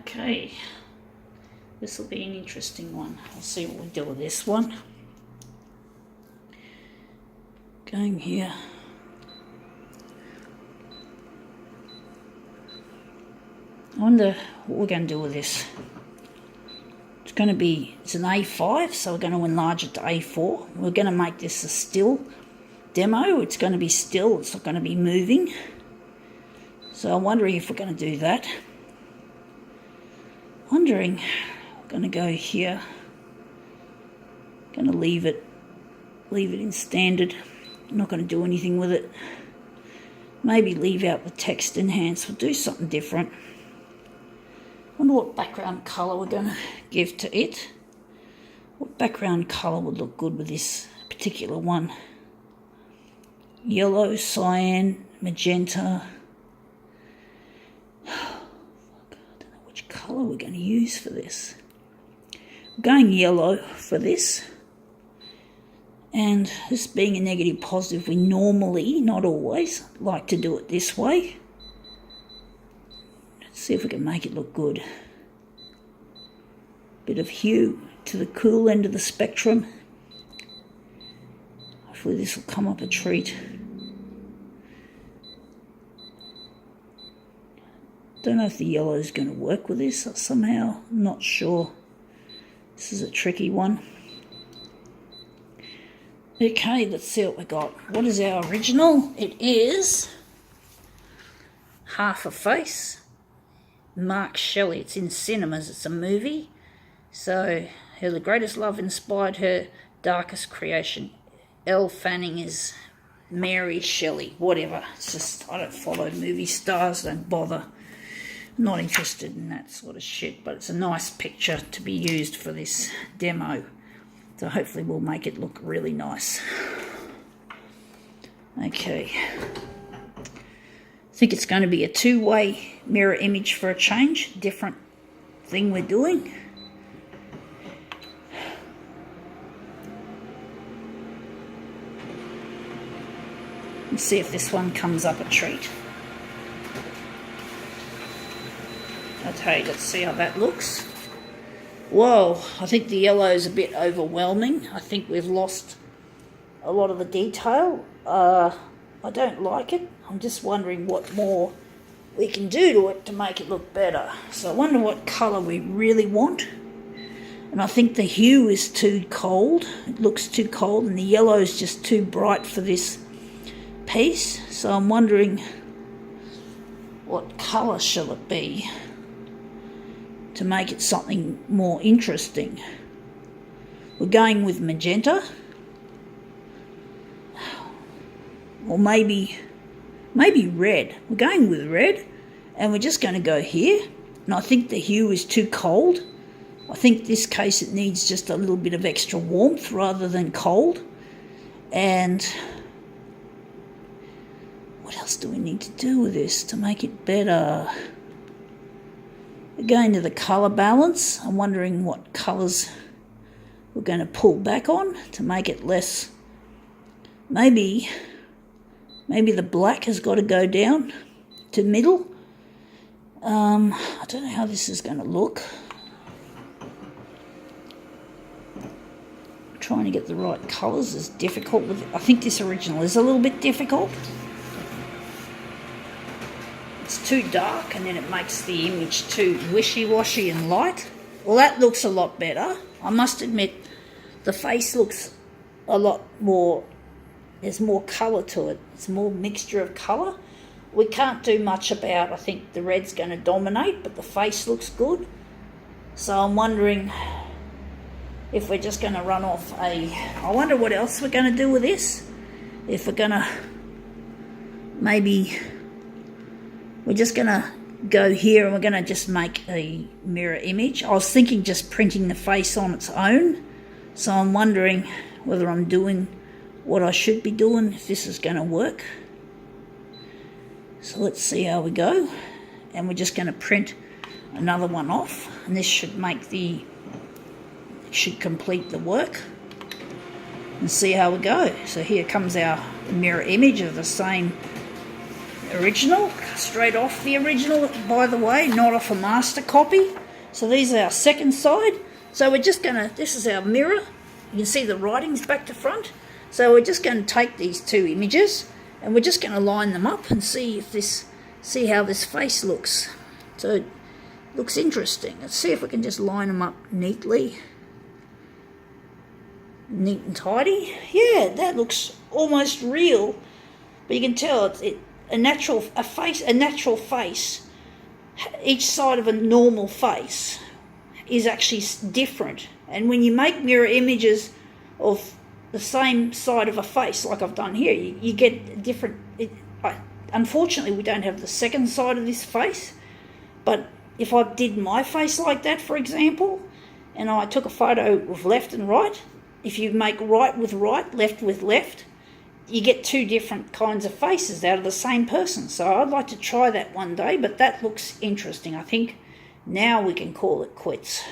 Okay, this will be an interesting one. I'll see what we do with this one. Going here. I wonder what we're going to do with this. It's an A5, so we're going to enlarge it to A4. We're going to make this a still demo. It's going to be still, it's not going to be moving. So I'm wondering if we're going to do that. We're going to go here. Going to leave it in standard. I'm not going to do anything with it. Maybe leave out the text enhance. We'll do something different. Wonder what background colour we're going to give to it. What background colour would look good with this particular one? Yellow, cyan, magenta. I don't know which colour we're going to use for this. I'm going yellow for this. And this being a negative positive, we normally, not always, like to do it this way. See if we can make it look good. Bit of hue to the cool end of the spectrum. Hopefully this will come up a treat. Don't know if the yellow is going to work with this somehow. I'm not sure. This is a tricky one. Okay, let's see what we got. What is our original? It is Half a Face. Mark Shelley. It's in cinemas. It's a movie. So, her greatest love inspired her darkest creation. Elle Fanning is Mary Shelley. Whatever. It's just, I don't follow movie stars. Don't bother. I'm not interested in that sort of shit. But it's a nice picture to be used for this demo. So hopefully we'll make it look really nice. Okay. I think it's going to be a two-way mirror image for a change. Different thing we're doing. Let's see if this one comes up a treat. Okay, let's see how that looks. Whoa, I think the yellow is a bit overwhelming. I think we've lost a lot of the detail. I don't like it. I'm just wondering what more we can do to it to make it look better. So I wonder what colour we really want. And I think the hue is too cold. It looks too cold, and the yellow is just too bright for this piece. So I'm wondering what colour shall it be to make it something more interesting. We're going with magenta. Or maybe red. We're going with red, and we're just going to go here. And I think the hue is too cold. I think in this case it needs just a little bit of extra warmth rather than cold. And what else do we need to do with this to make it better? We're going to the colour balance. I'm wondering what colours we're going to pull back on to make it less. Maybe the black has got to go down to middle. I don't know how this is going to look. Trying to get the right colours is difficult. I think this original is a little bit difficult. It's too dark, and then it makes the image too wishy-washy and light. Well, that looks a lot better. I must admit, the face looks a lot more. There's more colour to it. It's more mixture of colour. We can't do much about, I think the red's going to dominate, but the face looks good. So I'm wondering if we're just going to run off I wonder what else we're going to do with this. If we're going to, maybe, we're just going to go here and we're going to just make a mirror image. I was thinking just printing the face on its own. So I'm wondering whether I'm doing what I should be doing, if this is going to work. So let's see how we go. And we're just going to print another one off, and this should complete the work, and see how we go. So here comes our mirror image of the same Original, straight off the original, by the way, not off a master copy. So these are our second side. So we're just gonna, this is our mirror. You can see the writings back to front. So we're just going to take these two images and we're just going to line them up and see if see how this face looks. So it looks interesting. Let's see if we can just line them up neatly. Neat and tidy. Yeah, that looks almost real. But you can tell a natural face. Each side of a normal face is actually different. And when you make mirror images of the same side of a face, like I've done here, you get different. Unfortunately, we don't have the second side of this face. But if I did my face like that, for example, and I took a photo of left and right, if you make right with right, left with left, you get two different kinds of faces out of the same person. So I'd like to try that one day, but that looks interesting. I think now we can call it quits.